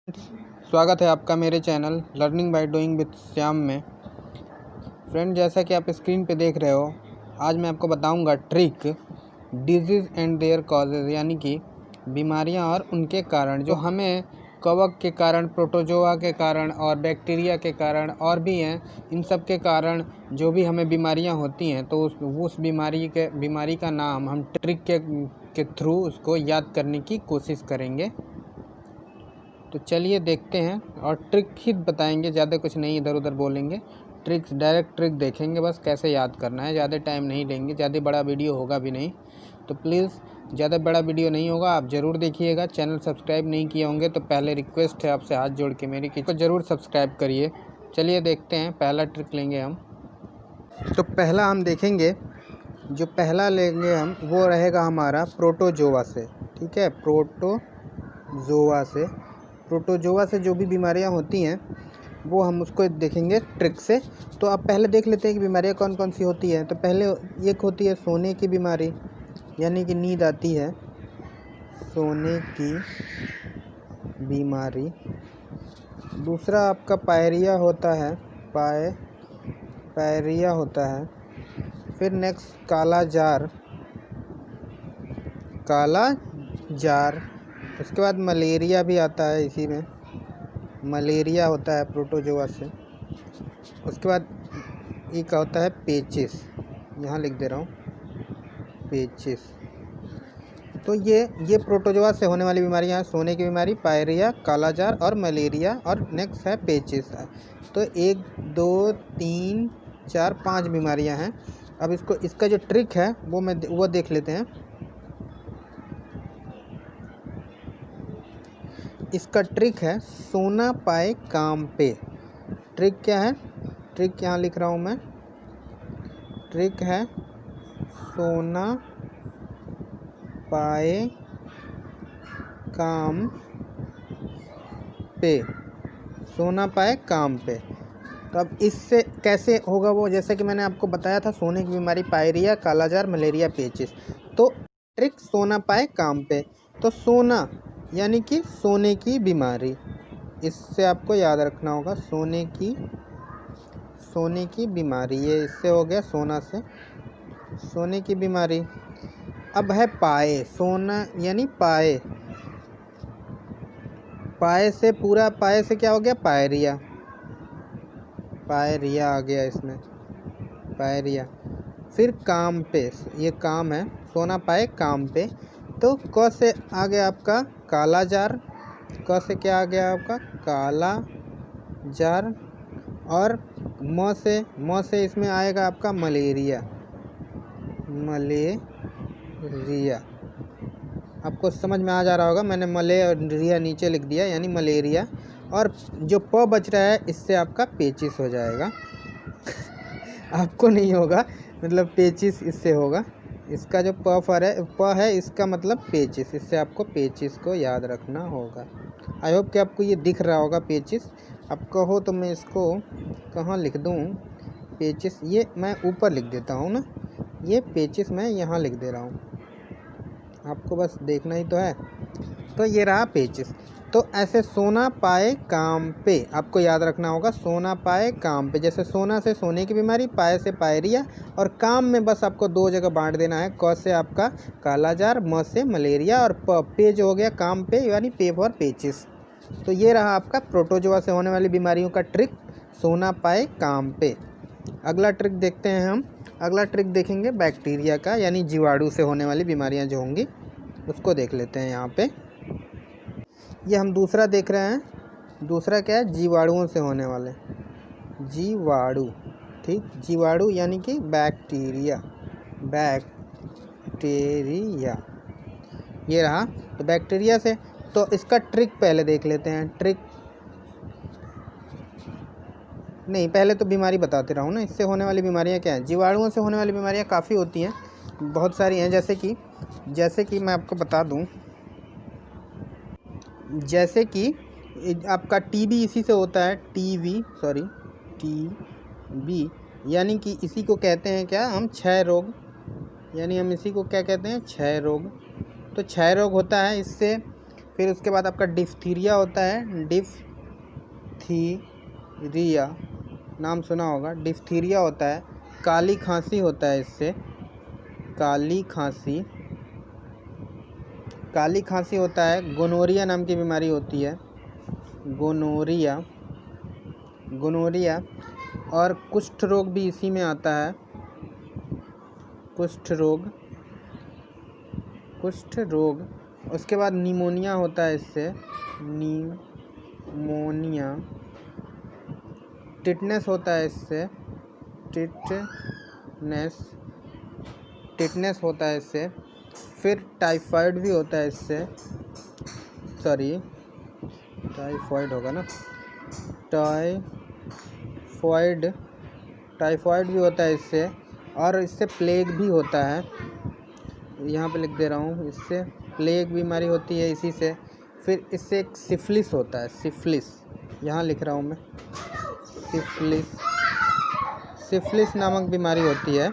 स्वागत है आपका मेरे channel learning by doing with Shyam में। फ्रेंड, जैसा कि आप स्क्रीन पे देख रहे हो, आज मैं आपको बताऊंगा trick diseases and their causes, यानी कि बीमारियां और उनके कारण जो हमें कवक के कारण, प्रोटोजोआ के कारण और बैक्टीरिया के कारण और भी हैं। इन सब के कारण जो भी हमें बीमारियां होती हैं, तो उस बीमारी का नाम हम ट्रिक के थ्रू उसको याद करने की कोशिश करेंगे। तो चलिए देखते हैं, और ट्रिक ही बताएंगे, ज़्यादा कुछ नहीं इधर उधर बोलेंगे। डायरेक्ट ट्रिक देखेंगे, बस कैसे याद करना है। ज़्यादा टाइम नहीं लेंगे, ज़्यादा बड़ा वीडियो होगा भी नहीं, तो प्लीज़ ज़्यादा बड़ा वीडियो नहीं होगा, आप ज़रूर देखिएगा। चैनल सब्सक्राइब नहीं किए होंगे तो पहले रिक्वेस्ट है आपसे हाथ जोड़ के मेरी कि ज़रूर सब्सक्राइब करिए। चलिए देखते हैं, पहला ट्रिक लेंगे हम। तो पहला हम देखेंगे, जो पहला लेंगे हम वो रहेगा हमारा प्रोटोजोआ से। ठीक है, प्रोटोजोआ से जो भी बीमारियां होती हैं वो हम उसको देखेंगे ट्रिक से। तो आप पहले देख लेते हैं कि बीमारियां कौन कौन सी होती हैं। तो पहले एक होती है सोने की बीमारी, यानी कि नींद आती है, सोने की बीमारी। दूसरा आपका पायरिया होता है, पायरिया होता है। फिर नेक्स्ट काला जार। उसके बाद मलेरिया भी आता है, इसी में मलेरिया होता है प्रोटोजोआ से। उसके बाद एक होता है पेचिस, यहाँ लिख दे रहा हूँ, पेचिस। तो ये प्रोटोजोआ से होने वाली बीमारियाँ हैं, सोने की बीमारी, पायरिया, कालाजार और मलेरिया, और नेक्स्ट है पेचिस। तो 1 2 3 4 5 बीमारियाँ हैं। अब इसका जो ट्रिक है वो देख लेते हैं। इसका ट्रिक है सोना पाए काम पे। ट्रिक क्या है? ट्रिक यहाँ लिख रहा हूँ मैं। ट्रिक है सोना पाए काम पे, सोना पाए काम पे। तो अब इससे कैसे होगा वो, जैसे कि मैंने आपको बताया था, सोने की बीमारी, पायरिया, कालाजार, मलेरिया, पेचिस। तो ट्रिक सोना पाए काम पे। तो सोना यानी कि सोने की बीमारी, इससे आपको याद रखना होगा, सोने की बीमारी। ये इससे हो गया सोना से, सोने की बीमारी। अब है पाए, सोना यानी पाए, पाए से पूरा, पाए से क्या हो गया? पायरिया, पायरिया आ गया इसमें, पायरिया। फिर काम पे, ये काम है, सोना पाए काम पे। तो क से आ गया आपका काला जार, क से क्या आ गया आपका? काला जार। और म से इसमें आएगा आपका मलेरिया, मलेरिया। आपको समझ में आ जा रहा होगा, मैंने मले और रिया नीचे लिख दिया, यानी मलेरिया। और जो प बच रहा है, इससे आपका पेचिस हो जाएगा। आपको नहीं होगा, मतलब पेचिस इससे होगा। इसका जो प है, इसका मतलब पेचिस, इससे आपको पेचिस को याद रखना होगा। आई होप कि आपको ये दिख रहा होगा पेचिस। आप कहो तो मैं इसको कहाँ लिख दूँ? पेचिस ये मैं ऊपर लिख देता हूँ ना, ये पेचिस मैं यहाँ लिख दे रहा हूँ, आपको बस देखना ही तो है। तो ये रहा पेचिस। तो ऐसे सोना पाए काम पे आपको याद रखना होगा, सोना पाए काम पे। जैसे सोना से सोने की बीमारी, पाए से पायरिया, और काम में बस आपको 2 जगह बांट देना है। क से आपका कालाजार, म से मलेरिया, और पे जो हो गया काम पे, यानी पे फॉर पेचिस। तो ये रहा आपका प्रोटोजोआ से होने वाली बीमारियों का ट्रिक, सोना पाए काम पे। अगला ट्रिक देखते हैं हम। अगला ट्रिक देखेंगे बैक्टीरिया का, यानी जीवाणु से होने वाली बीमारियां जो होंगी उसको देख लेते हैं। यहाँ पे ये हम दूसरा देख रहे हैं। दूसरा क्या है? जीवाणुओं से होने वाले, जीवाणु। ठीक, जीवाणु यानी कि बैक्टीरिया, ये रहा। तो बैक्टीरिया से, तो इसका ट्रिक पहले देख लेते हैं। ट्रिक नहीं, पहले तो बीमारी बताते रहा हूँ ना। इससे होने वाली बीमारियाँ क्या हैं? जीवाणुओं से होने वाली बीमारियाँ काफ़ी होती हैं, बहुत सारी हैं। जैसे कि मैं आपको बता दूँ, जैसे कि आपका टीबी इसी से होता है। टीबी यानी कि इसी को कहते हैं क्या हम? क्षय रोग, यानी हम इसी को क्या कहते हैं? क्षय रोग। तो क्षय रोग होता है, इससे फिर उसके बाद आपका डिफ्थीरिया होता है, डिफ्थीरिया नाम सुना होगा, डिफ्थीरिया होता है। काली खांसी होता है इससे, काली खांसी होता है। गोनोरिया नाम की बीमारी होती है, गोनोरिया। और कुष्ठ रोग भी इसी में आता है, कुष्ठ रोग। उसके बाद निमोनिया होता है इससे, निमोनिया। टिटनेस होता है इससे, टिटनेस होता है इससे। फिर टाइफाइड भी होता है इससे, टाइफाइड होगा ना, टाइफाइड भी होता है इससे। और इससे प्लेग भी होता है, यहाँ पे लिख दे रहा हूँ, इससे प्लेग बीमारी होती है इसी से। फिर इससे एक सिफिलिस होता है, सिफिलिस यहाँ लिख रहा हूँ मैं, सिफिलिस नामक बीमारी होती है।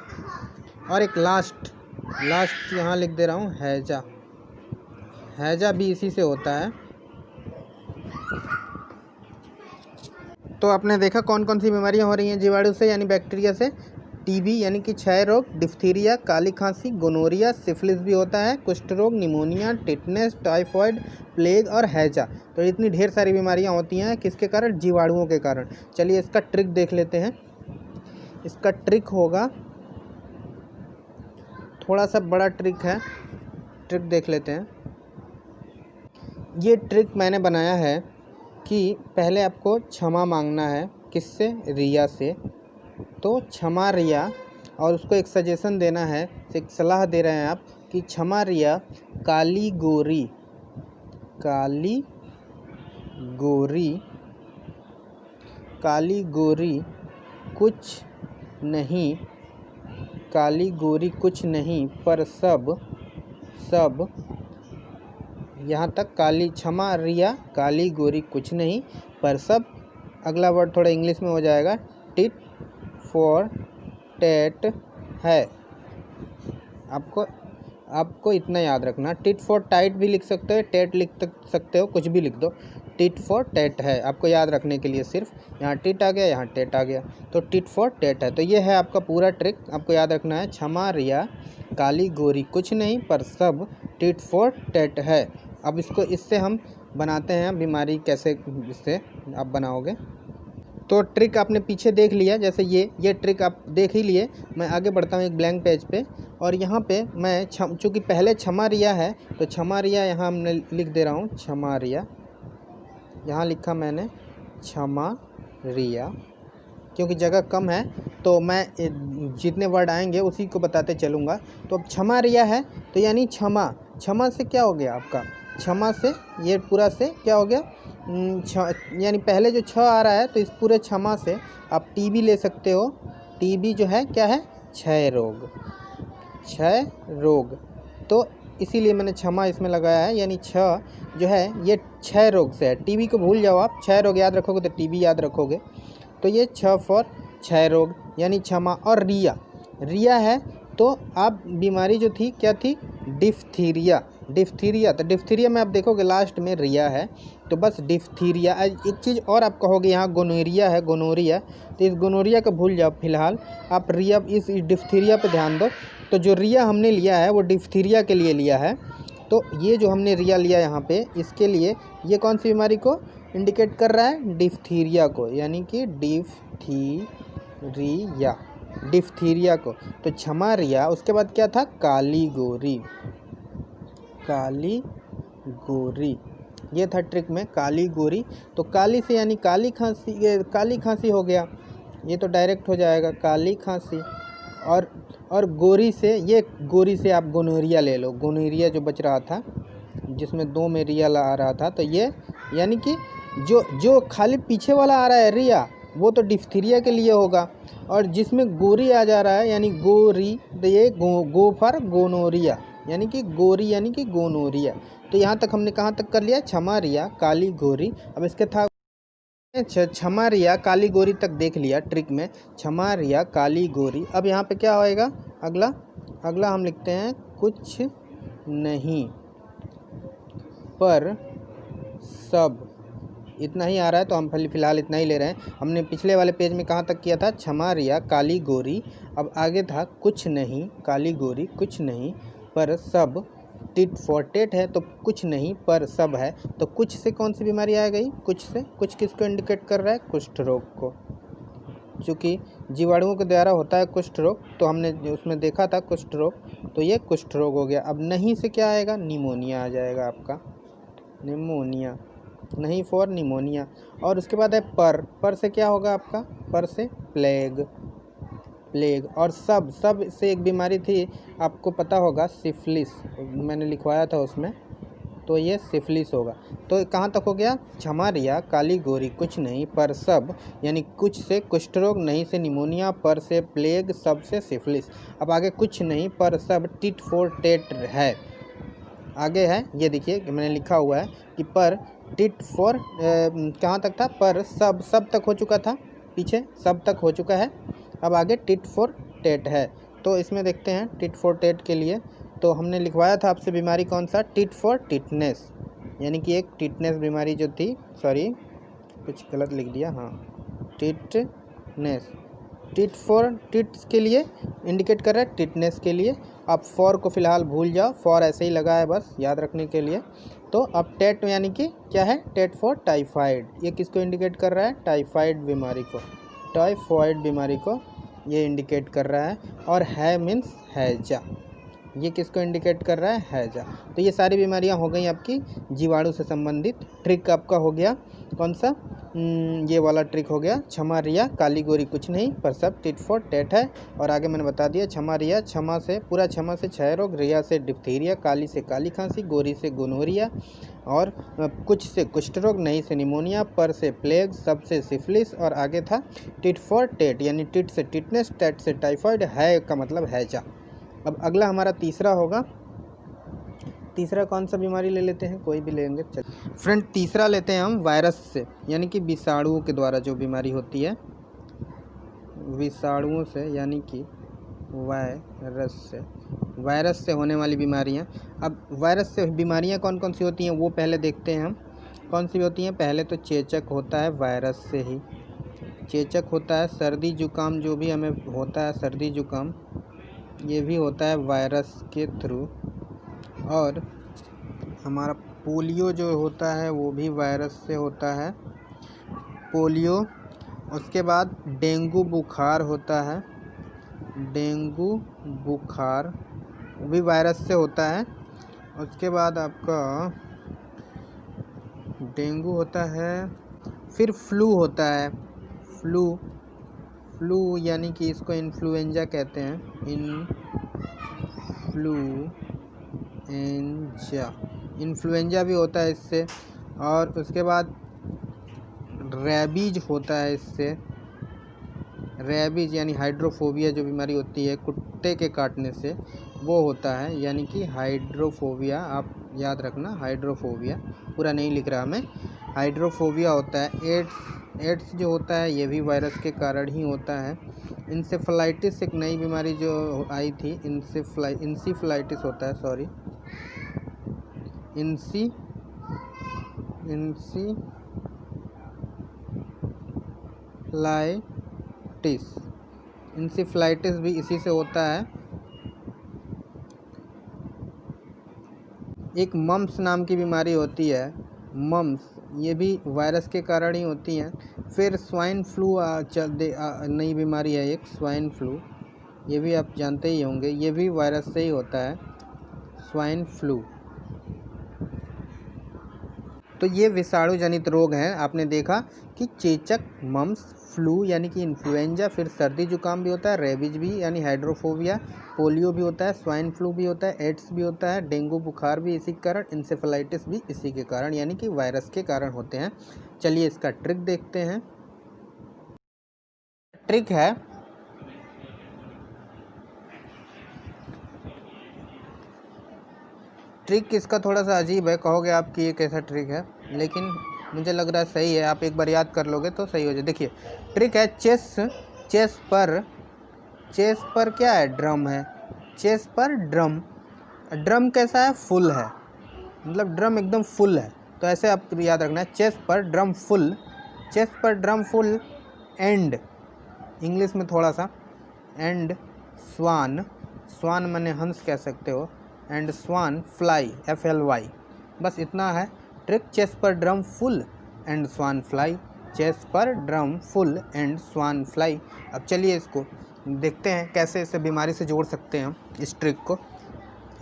और एक लास्ट यहाँ लिख दे रहा हूँ, हैजा भी इसी से होता है। तो आपने देखा कौन कौन सी बीमारियां हो रही हैं जीवाणु से यानी बैक्टीरिया से। टीबी यानी कि क्षय रोग, डिफ्थीरिया, काली खांसी, गोनोरिया, सिफिलिस भी होता है, कुष्ठ रोग, निमोनिया, टिटनेस, टाइफाइड, प्लेग और हैजा। तो इतनी ढेर सारी बीमारियां होती हैं किसके कारण? जीवाणुओं के कारण। चलिए इसका ट्रिक देख लेते हैं। इसका ट्रिक होगा, थोड़ा सा बड़ा ट्रिक है, ट्रिक देख लेते हैं। ये ट्रिक मैंने बनाया है कि पहले आपको क्षमा मांगना है, किससे? रिया से। तो क्षमा रिया, और उसको एक सजेशन देना है, एक सलाह दे रहे हैं आप कि क्षमा रिया, काली गोरी कुछ नहीं, काली गोरी कुछ नहीं पर सब यहाँ तक क्षमा रिया, काली गोरी कुछ नहीं पर सब। अगला वर्ड थोड़ा इंग्लिश में हो जाएगा, टिट फॉर टैट है। आपको इतना याद रखना। टिट फॉर टाइट भी लिख सकते हो, टैट लिख सकते हो, कुछ भी लिख दो। टिट फॉर टैट है, आपको याद रखने के लिए सिर्फ यहाँ टिट आ गया, यहाँ टैट आ गया, तो टिट फॉर टैट है। तो ये है आपका पूरा ट्रिक, आपको याद रखना है। क्षमा रिया, काली गोरी कुछ नहीं पर सब, टिट फॉर टैट है। अब इससे हम बनाते हैं बीमारी, कैसे इससे आप बनाओगे। तो ट्रिक आपने पीछे देख लिया, जैसे ये ट्रिक आप देख ही लिए। मैं आगे बढ़ता हूँ एक ब्लैंक पेज पे, और यहाँ पे मैं चूँकि पहले क्षमा रिया है तो क्षमा रिया यहाँ हमने लिख दे रहा हूँ, क्षमा रिया यहाँ लिखा मैंने, क्षमा रिया, क्योंकि जगह कम है तो मैं जितने वर्ड आएंगे उसी को बताते चलूँगा। तो अब क्षमा रिया है तो यानी क्षमा से क्या हो गया आपका? क्षमा से ये पूरा से क्या हो गया? यानी पहले जो छ आ रहा है तो इस पूरे क्षमा से आप टीबी ले सकते हो। टीबी जो है क्या है? क्षय रोग। तो इसीलिए मैंने क्षमा इसमें लगाया है, यानी छ जो है ये क्षय रोग से है। टीबी को भूल जाओ आप, क्षय रोग याद रखोगे तो टीबी याद रखोगे। तो ये छ फॉर क्षय रोग यानी क्षमा। और रिया है तो आप बीमारी जो थी क्या थी? डिफ्थीरिया। तो डिफ्थीरिया में आप देखोगे लास्ट में रिया है, तो बस डिफ्थीरिया। एक चीज़ और आप कहोगे यहाँ गोनोरिया है, गोनोरिया, तो इस गोनोरिया को भूल जाओ फिलहाल, आप रिया इस डिफ्थीरिया पे ध्यान दो। तो जो रिया हमने लिया है वो डिफ्थीरिया के लिए लिया है। तो ये जो हमने रिया लिया यहाँ पे, इसके लिए ये कौन सी बीमारी को इंडिकेट कर रहा है? डिफ्थीरिया को, यानी कि डिफ्थीरिया को। तो क्षमा रिया, उसके बाद क्या था? काली गोरी, ये था ट्रिक में, काली गोरी। तो काली से यानी काली खांसी हो गया, ये तो डायरेक्ट हो जाएगा काली खांसी। और गोरी से आप गोनोरिया ले लो, गोनोरिया जो बच रहा था जिसमें 2 में रिया आ रहा था, तो ये यानी कि जो खाली पीछे वाला आ रहा है रिया, वो तो डिफ्थीरिया के लिए होगा। और जिसमें गोरी आ जा रहा है यानी गोरी, तो ये गो फॉर गोनोरिया, यानी कि गोरी यानी कि गोनोरिया। तो यहाँ तक हमने कहाँ तक कर लिया? क्षमा रिया, काली गोरी। अब इसके था क्षमा रिया, काली गोरी तक देख लिया ट्रिक में, क्षमा रिया, काली गोरी। अब यहाँ पे क्या होएगा? अगला हम लिखते हैं कुछ नहीं पर सब, इतना ही आ रहा है तो हम फिलहाल इतना ही ले रहे हैं। हमने पिछले वाले पेज में कहाँ तक किया था, क्षमा रिया काली गोरी, अब आगे था कुछ नहीं काली गोरी कुछ नहीं पर सब, टिट फॉर टेट है तो कुछ नहीं पर सब है, तो कुछ से कौन सी बीमारी आ गई, कुछ से, कुछ किसको इंडिकेट कर रहा है, कुष्ठ रोग को, चूँकि जीवाणुओं के द्वारा होता है कुष्ठ रोग, तो हमने उसमें देखा था कुष्ठ रोग, तो ये कुष्ठ रोग हो गया। अब नहीं से क्या आएगा, निमोनिया आ जाएगा आपका, निमोनिया, नहीं फॉर निमोनिया। और उसके बाद है पर से क्या होगा आपका, पर से प्लेग, प्लेग। और सब से एक बीमारी थी आपको पता होगा, सिफिलिस, मैंने लिखवाया था उसमें, तो ये सिफिलिस होगा। तो कहाँ तक हो गया, क्षमा रिया काली गोरी कुछ नहीं पर सब, यानी कुछ से कुष्ठ रोग, नहीं से निमोनिया, पर से प्लेग, सब से सिफिलिस। अब आगे कुछ नहीं पर सब टिट फॉर टेट है, आगे है ये देखिए मैंने लिखा हुआ है कि पर टिट फॉर कहाँ तक था, पर सब तक हो चुका था, पीछे सब तक हो चुका है, अब आगे टिट फॉर टेट है। तो इसमें देखते हैं टिट फॉर टेट के लिए, तो हमने लिखवाया था आपसे बीमारी कौन सा, टिट फॉर टिटनेस, यानी कि एक टिटनेस बीमारी जो थी, सॉरी कुछ गलत लिख दिया, हाँ टिटनेस, टिट फॉर टिट्स के लिए इंडिकेट कर रहा है, टिटनेस के लिए। आप फॉर को फ़िलहाल भूल जाओ, फॉर ऐसे ही लगा है बस याद रखने के लिए। तो अब टेट यानी कि क्या है, टेट फॉर टाइफाइड, ये किसको इंडिकेट कर रहा है, टाइफाइड बीमारी को, टाइफाइड बीमारी को ये इंडिकेट कर रहा है। और है मीन्स हैजा, ये किसको इंडिकेट कर रहा है, हैजा। तो ये सारी बीमारियां हो गई आपकी जीवाणु से संबंधित। ट्रिक आपका हो गया कौन सा, ये वाला ट्रिक हो गया, क्षमा रिया काली गोरी कुछ नहीं पर सब टिट फॉर टेट है। और आगे मैंने बता दिया, क्षमा रिया, क्षमा से पूरा क्षमा से क्षय रोग, रिया से डिप्थीरिया, काली से काली खांसी, गोरी से गोनोरिया, और कुछ से कुष्ठ रोग, नहीं से निमोनिया, पर से प्लेग, सब से सिफिलिस, और आगे था टिट फॉर टेट, यानी टिट से टिटनेस, टेट से टाइफाइड, है का मतलब हैजा। अब अगला हमारा तीसरा होगा, तीसरा कौन सा बीमारी ले लेते हैं, कोई भी लेंगे चलिए फ्रेंड। तीसरा लेते हैं हम वायरस से, यानी कि विषाणुओं के द्वारा जो बीमारी होती है, विषाणुओं से यानी कि वायरस से होने वाली बीमारियां। अब वायरस से बीमारियां कौन कौन सी होती हैं वो पहले देखते हैं हम, कौन सी होती हैं। पहले तो चेचक होता है, वायरस से ही चेचक होता है। सर्दी जुकाम जो भी हमें होता है, सर्दी जुकाम, ये भी होता है वायरस के थ्रू। और हमारा पोलियो जो होता है वो भी वायरस से होता है, पोलियो। उसके बाद डेंगू बुखार होता है, डेंगू बुखार वो भी वायरस से होता है। उसके बाद आपका डेंगू होता है, फिर फ्लू होता है, फ्लू यानी कि इसको इन्फ्लुएंजा कहते हैं, इन्फ्लुएंजा भी होता है इससे। और उसके बाद रेबीज होता है इससे, रेबीज यानी हाइड्रोफोबिया जो बीमारी होती है कुत्ते के काटने से, वो होता है, यानी कि हाइड्रोफोबिया, आप याद रखना हाइड्रोफोबिया, पूरा नहीं लिख रहा मैं, हाइड्रोफोबिया होता है। एड्स जो होता है ये भी वायरस के कारण ही होता है। इंसेफ्लाइटिस एक नई बीमारी जो आई थी, इंसेफ्लाइटिस होता है, सॉरी इंसेफ्लाइटिस भी इसी से होता है। एक मम्स नाम की बीमारी होती है, मम्स, ये भी वायरस के कारण ही होती हैं। फिर स्वाइन फ्लू नई बीमारी है एक, स्वाइन फ्लू, ये भी आप जानते ही होंगे, ये भी वायरस से ही होता है, स्वाइन फ्लू। तो ये विषाणु जनित रोग हैं। आपने देखा कि चेचक, मम्स, फ्लू यानी कि इन्फ्लुएंजा, फिर सर्दी जुकाम भी होता है, रेबीज भी यानी हाइड्रोफोबिया, पोलियो भी होता है, स्वाइन फ्लू भी होता है, एड्स भी होता है, डेंगू बुखार भी इसी के कारण, इंसेफ्लाइटिस भी इसी के कारण, यानी कि वायरस के कारण होते हैं। चलिए इसका ट्रिक देखते हैं। ट्रिक है, ट्रिक इसका थोड़ा सा अजीब है, कहोगे आप कि ये कैसा ट्रिक है, लेकिन मुझे लग रहा है सही है। आप एक बार याद कर लोगे तो सही हो जाए। देखिए ट्रिक है, चेस पर क्या है, ड्रम है, चेस पर ड्रम कैसा है, फुल है, मतलब ड्रम एकदम फुल है, तो ऐसे आपको याद रखना है, चेस्ट पर ड्रम फुल, चेस्ट पर ड्रम फुल एंड, इंग्लिश में थोड़ा सा, एंड स्वान, स्वान माने हंस कह सकते हो, एंड स्वान फ्लाई FLY, बस इतना है ट्रिक। चेस्ट पर drum full and swan fly, chest पर drum full and swan fly. अब चलिए इसको देखते हैं कैसे इसे बीमारी से जोड़ सकते हैं हम इस ट्रिक को।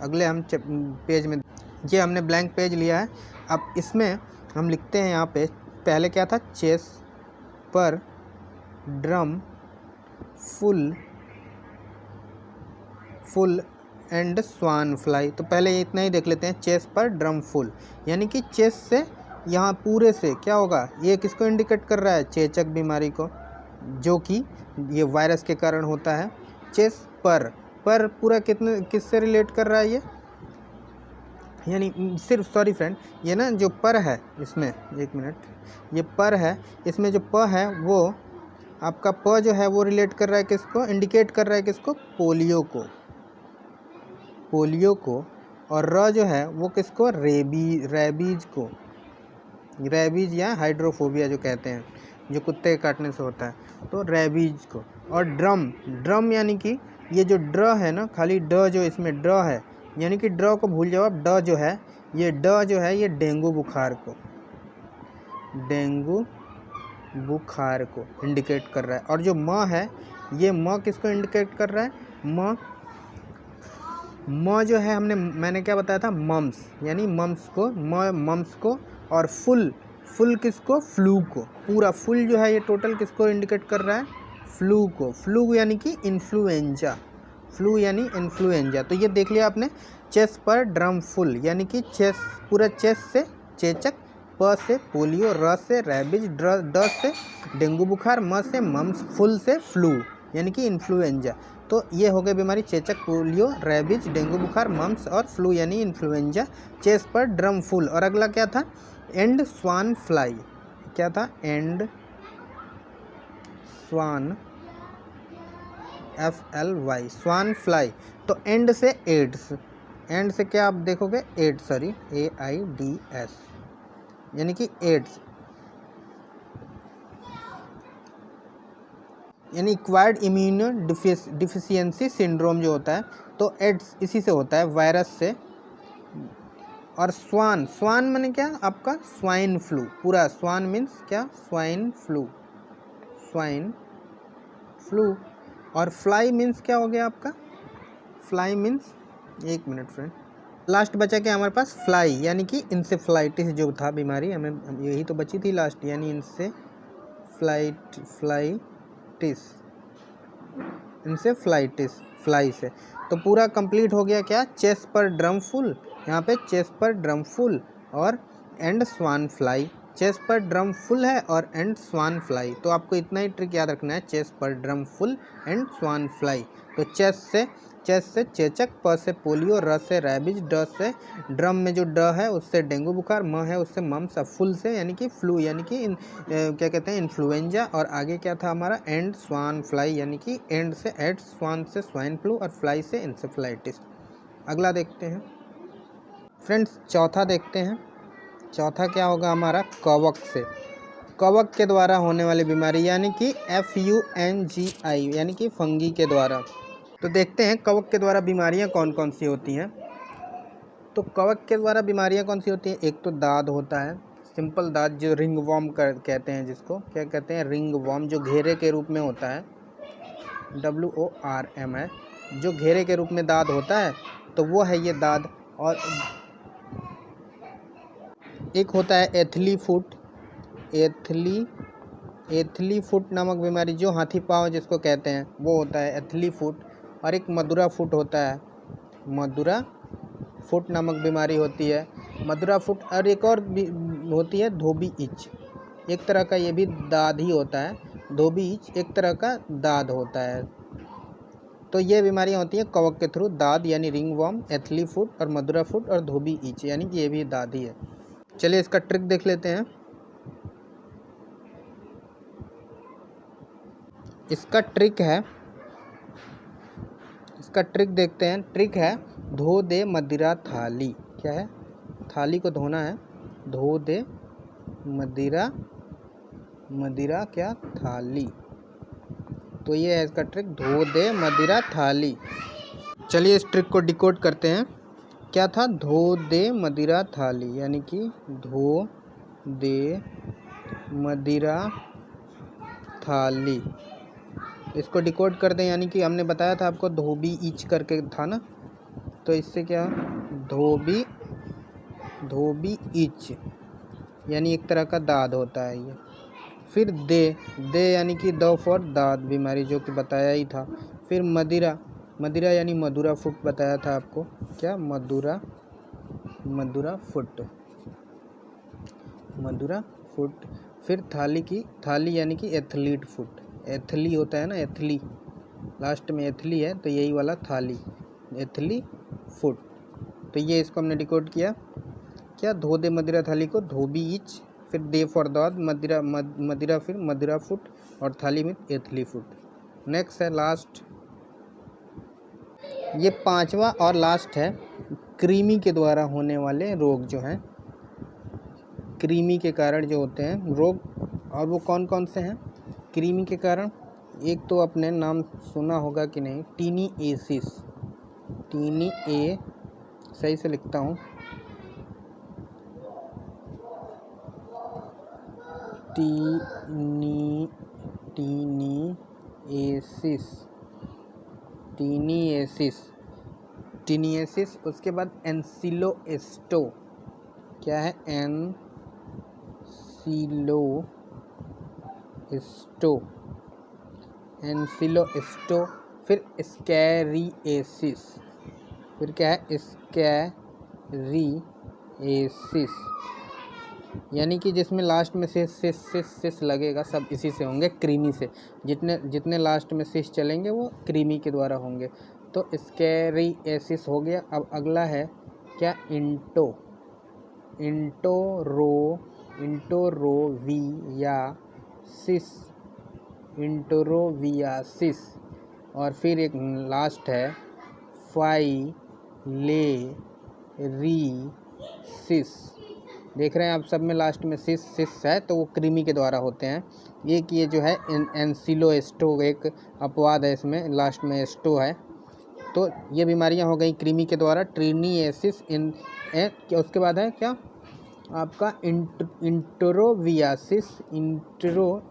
अगले हम पेज में, ये हमने ब्लैंक पेज लिया है। अब इसमें हम लिखते हैं यहाँ पे, पहले क्या था, चेस्ट पर drum full and swan fly. तो पहले इतना ही देख लेते हैं, चेस्ट पर ड्रम फुल, यानी कि चेस्ट से यहाँ पूरे से क्या होगा, ये किसको इंडिकेट कर रहा है, चेचक बीमारी को, जो कि ये वायरस के कारण होता है। चेस्ट पर पूरा किससे रिलेट कर रहा है ये, यानी सिर्फ, सॉरी फ्रेंड, ये ना जो पर है इसमें, एक मिनट, ये पर है, इसमें जो प है वो आपका प जो है वो रिलेट कर रहा है किसको, इंडिकेट कर रहा है किसको, पोलियो को, और र जो है वो किसको, रेबीज को, रेबीज या हाइड्रोफोबिया जो कहते हैं, जो कुत्ते के काटने से होता है, तो रेबीज को। और ड्रम यानी कि ये जो ड्र है ना, खाली ड जो इसमें ड्र है, यानी कि ड्र को भूल जाओ आप, ड जो है ये डेंगू बुखार को इंडिकेट कर रहा है। और जो म है, ये म किसको इंडिकेट कर रहा है, म जो है मैंने क्या बताया था, मम्स, यानी मम्स को, और फुल किसको, फ्लू को, पूरा फुल जो है ये टोटल किसको इंडिकेट कर रहा है, फ्लू को, फ्लू यानी कि इन्फ्लुएंजा, तो ये देख लिया आपने। चेस्ट पर ड्रम फुल यानी कि चेस्ट, पूरा चेस्ट से चेचक, प से पोलियो, र से रैबिज, ड से डेंगू बुखार, म से मम्स, फुल से फ्लू यानी कि इन्फ्लुएंजा। तो ये हो गई बीमारी, चेचक, पोलियो, रैबिज, डेंगू बुखार, मम्स और फ्लू यानी इन्फ्लुएंजा। चेस्ट पर ड्रम फुल, और अगला क्या था, एंड स्वान फ्लाई, क्या था, एंड स्वान FLY, स्वान फ्लाई। तो एंड से एड्स, एंड से क्या आप देखोगे, AIDS, यानी कि एड्स, यानी एक्वायर्ड इम्यूनो डिफिशियंसी सिंड्रोम जो होता है, तो एड्स इसी से होता है, वायरस से। और स्वान माने क्या, आपका स्वाइन फ्लू, पूरा स्वान मीन्स क्या, स्वाइन फ्लू। और फ्लाई मीन्स क्या हो गया आपका, फ्लाई मीन्स, एक मिनट फ्रेंड, लास्ट बचा क्या हमारे पास, फ्लाई, यानी कि इंसेफ्लाइटिस जो था बीमारी, हमें यही तो बची थी लास्ट, यानी इंसेफ्लाइटिस, फ्लाई से। तो पूरा कंप्लीट हो गया क्या, चेस्ट पर ड्रम फुल, यहाँ पे चेस्ट पर ड्रम फुल और एंड स्वान फ्लाई, चेस्ट पर ड्रम फुल है और एंड स्वान फ्लाई। तो आपको इतना ही ट्रिक याद रखना है, चेस्ट पर drum full and swan fly. तो चेस्ट से चेचक, प से पोलियो, र से रैबिज, ड से ड्रम में जो ड है उससे डेंगू बुखार, म है उससे मम्स, फुल से यानी कि फ्लू यानी कि क्या कहते हैं, इन्फ्लुएंजा। और आगे क्या था हमारा, एंड स्वान फ्लाई, यानी कि एंड से एड, स्वान से स्वाइन फ्लू और फ्लाई से इंसेफ्लाइटिस। अगला देखते हैं फ्रेंड्स, चौथा देखते हैं। चौथा क्या होगा हमारा, कवक से, कवक के द्वारा होने वाली बीमारी, यानी कि FUNGI, यानी कि फंगी के द्वारा। तो देखते हैं कवक के द्वारा बीमारियां कौन कौन सी होती हैं। तो कवक के द्वारा बीमारियां कौन सी होती हैं, एक तो दाद होता है, सिंपल दाद, जो रिंग वॉर्म कहते हैं, जिसको क्या कहते हैं, रिंग वॉर्म, जो घेरे के रूप में होता है, WORM है, जो घेरे के रूप में दाद होता है, तो वो है ये दाद। और एक होता है एथली फुट नामक बीमारी, जो हाथी पाँव जिसको कहते हैं, वो होता है एथली फुट। और एक मधुरा फुट होता है, मधुरा फुट नामक बीमारी होती है, मधुरा फुट। और एक और भी होती है धोबी इच, एक तरह का ये भी दाद ही होता है, धोबी इच एक तरह का दाद होता है। तो ये बीमारियां होती हैं कवक के थ्रू, दाद यानी रिंग वॉर्म, एथली फुट और मधुरा फुट, और धोबी इच यानी कि ये भी दाद ही है। चलिए इसका ट्रिक देख लेते हैं। इसका ट्रिक देखते हैं। ट्रिक है, धो दे मदिरा थाली। क्या है, थाली को धोना है, धो दे मदिरा, मदिरा क्या थाली। तो ये है इसका ट्रिक, धो दे मदिरा थाली। चलिए इस ट्रिक को डिकोड करते हैं। क्या था, धो दे मदिरा थाली, यानी कि धो दे मदिरा थाली। इसको डिकोड कर दें, यानी कि हमने बताया था आपको धोबी ईच करके था ना, तो इससे क्या, धोबी, धोबी ईच यानी एक तरह का दाद होता है ये। फिर दे, दे यानी कि द फॉर दाद बीमारी, जो कि बताया ही था। फिर मदिरा, मदिरा यानी मधुरा फुट बताया था आपको, क्या मधुरा, मधुरा फुट, मधुरा फुट। फिर थाली की, थाली यानी कि एथलीट फुट, एथली होता है ना, एथली, लास्ट में एथली है तो यही वाला थाली, एथली फुट। तो ये इसको हमने डिकोड किया। क्या, धो दे मदिरा थाली को धोबी ईच, फिर दे फॉर दाद, मदिरा, मदिरा फिर मदिरा फुट, और थाली में एथली फुट। नेक्स्ट है लास्ट, ये 5वां और लास्ट है, कृमि के द्वारा होने वाले रोग जो हैं, कृमि के कारण जो होते हैं रोग, और वो कौन कौन से हैं कृमि के कारण। एक तो आपने नाम सुना होगा कि नहीं, टीनिएसिस, टीनी ए, सही से लिखता हूँ, टीनिएसिस, टीनिएसिस, टीनिएसिस। उसके बाद एनसिलोएस्टो, क्या है, एनसिलोएस्टो, एनसिलोएस्टो। फिर स्कैरिएसिस, फिर क्या है, स्कैरिएसिस, यानी कि जिसमें लास्ट में सिस लगेगा, सब इसी से होंगे, कृमि से। जितने लास्ट में सिस चलेंगे वो कृमि के द्वारा होंगे। तो स्कैरिएसिस हो गया। अब अगला है क्या, इंटोरोवियासिस, इंटोरोवियासिस। और फिर एक लास्ट है फाइलेरिसिस। देख रहे हैं आप, सब में लास्ट में सिस है, तो वो कृमि के द्वारा होते हैं। एक ये जो है एनसिलोएस्टो, एक अपवाद है इसमें, लास्ट में एस्टो है। तो ये बीमारियां हो गई कृमि के द्वारा, ट्रीनिएसिस। उसके बाद है क्या आपका इंटरोवियासिस,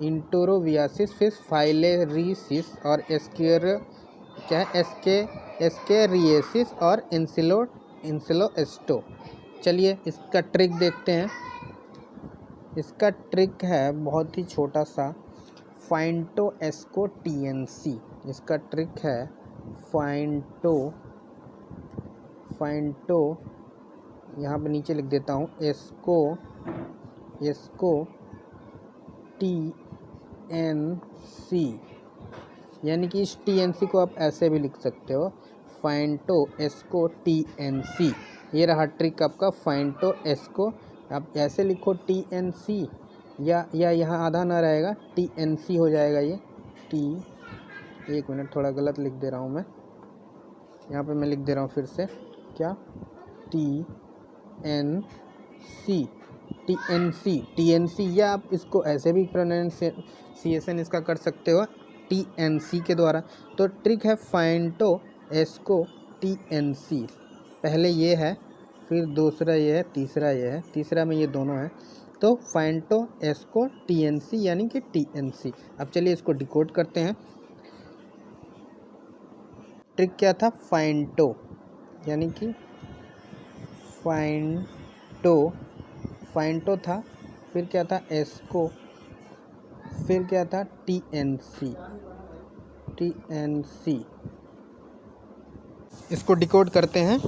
इंटरोवियासिस, फिर फाइलेरिसिस, और क्या है, एस्केरिएसिस, और इंसिलोएस्टो। चलिए इसका ट्रिक देखते हैं। इसका ट्रिक है बहुत ही छोटा सा, फाइंटो एस्को टीएनसी। इसका ट्रिक है फाइंटो यहाँ पे नीचे लिख देता हूँ, एस्को टीएनसी, यानी कि इस टीएनसी को आप ऐसे भी लिख सकते हो, फाइंटो एस्को टीएनसी। ये रहा ट्रिक आपका, फाइंटो एस्को। आप ऐसे लिखो टीएनसी, या यहाँ आधा ना रहेगा, टीएनसी हो जाएगा ये, एक मिनट, थोड़ा गलत लिख दे रहा हूँ मैं, यहाँ पे मैं लिख दे रहा हूँ फिर से, क्या, टीएनसी, या आप इसको ऐसे भी प्रोनाउंसिएशन इसका कर सकते हो टीएनसी के द्वारा। तो ट्रिक है फाइंटो एस्को टीएनसी। पहले ये है, फिर दूसरा ये है, तीसरा ये है, तीसरा में ये दोनों है। तो फाइंटो एस्को टीएनसी यानी कि टीएनसी। अब चलिए इसको डिकोड करते हैं। ट्रिक क्या था, फाइंटो यानी कि फाइंटो था, फिर क्या था, एस्को, फिर क्या था, टीएनसी। इसको डिकोड करते हैं।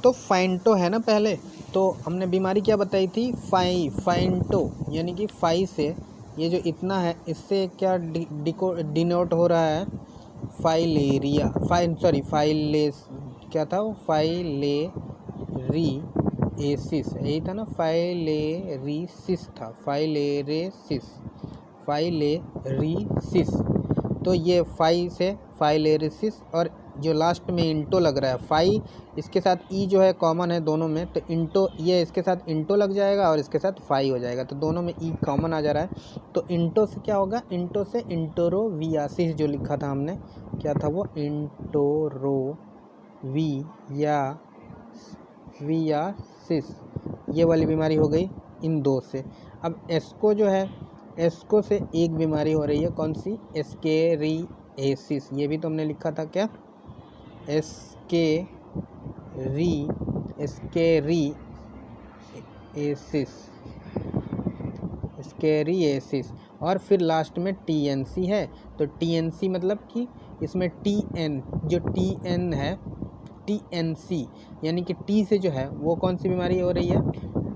तो फाइंटो है ना पहले, तो हमने बीमारी क्या बताई थी, फाइंटो, यानी कि फाई से ये जो इतना है, इससे क्या डिनोट हो रहा है, फाइलेरिया, क्या था वो, फाइलेरिएसिस, यही था ना, फाइलेरिसिस था, फाइलेरिसिस। तो ये फाई से फाइलेरिसिस, और जो लास्ट में इंटो लग रहा है फाई, इसके साथ ई जो है कॉमन है दोनों में, तो इंटो ये इसके साथ इंटो लग जाएगा और इसके साथ फाई हो जाएगा, तो दोनों में ई कॉमन आ जा रहा है। तो इंटो से क्या होगा, इंटो से इंटरोवियासिस जो लिखा था हमने, क्या था वो, इंटरोवियासिस, ये वाली बीमारी हो गई इन दो से। अब एस्को जो है, एस्को से एक बीमारी हो रही है, कौन सी, एस्केरिएसिस, ये भी तो हमने लिखा था क्या, एस्केरिएसिस। और फिर लास्ट में टीएनसी है, तो टीएनसी मतलब कि इसमें टीएन, जो टीएन है, टीएनसी यानी कि टी से जो है वो कौन सी बीमारी हो रही है,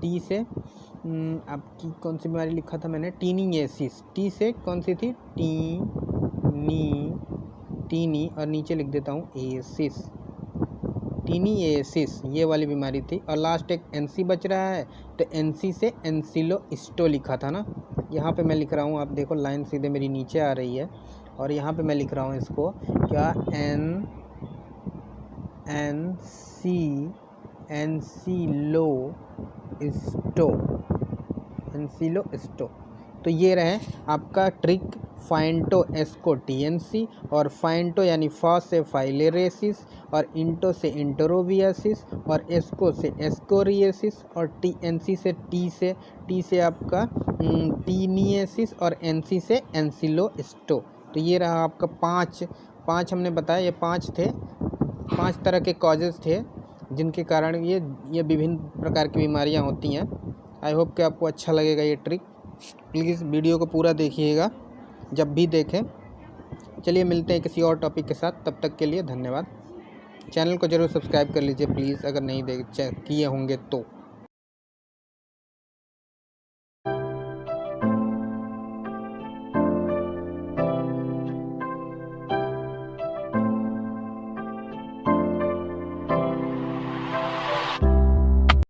टी से आपकी कौन सी बीमारी लिखा था मैंने, टीनिएसिस, टी से कौन सी थी, टीनी और नीचे लिख देता हूँ एसिस, टीनिएसिस, ये वाली बीमारी थी। और लास्ट एक एनसी बच रहा है, तो एनसी से एनसिलोइस्टो लिखा था ना, यहाँ पे मैं लिख रहा हूँ, आप देखो लाइन सीधे मेरी नीचे आ रही है और यहाँ पे मैं लिख रहा हूँ इसको क्या, एनसिलोइस्टो। तो ये रहे आपका ट्रिक, फाइंटो एस्को टीएनसी, और फाइंटो यानी फा से फाइलेरेसिस, और इंटो से इंटरोवियासिस, और एस्को से एस्कोरिएसिस, और टीएनसी से टी से आपका टीनिएसिस, और एनसी से एनसिलोइस्टो। तो ये रहा आपका पाँच हमने बताया, ये 5 थे, 5 तरह के कॉजेज़ थे जिनके कारण ये विभिन्न प्रकार की बीमारियां होती हैं। आई होप कि आपको अच्छा लगेगा ये ट्रिक। प्लीज़ वीडियो को पूरा देखिएगा जब भी देखें। चलिए मिलते हैं किसी और टॉपिक के साथ, तब तक के लिए धन्यवाद। चैनल को ज़रूर सब्सक्राइब कर लीजिए प्लीज़, अगर नहीं किए होंगे तो।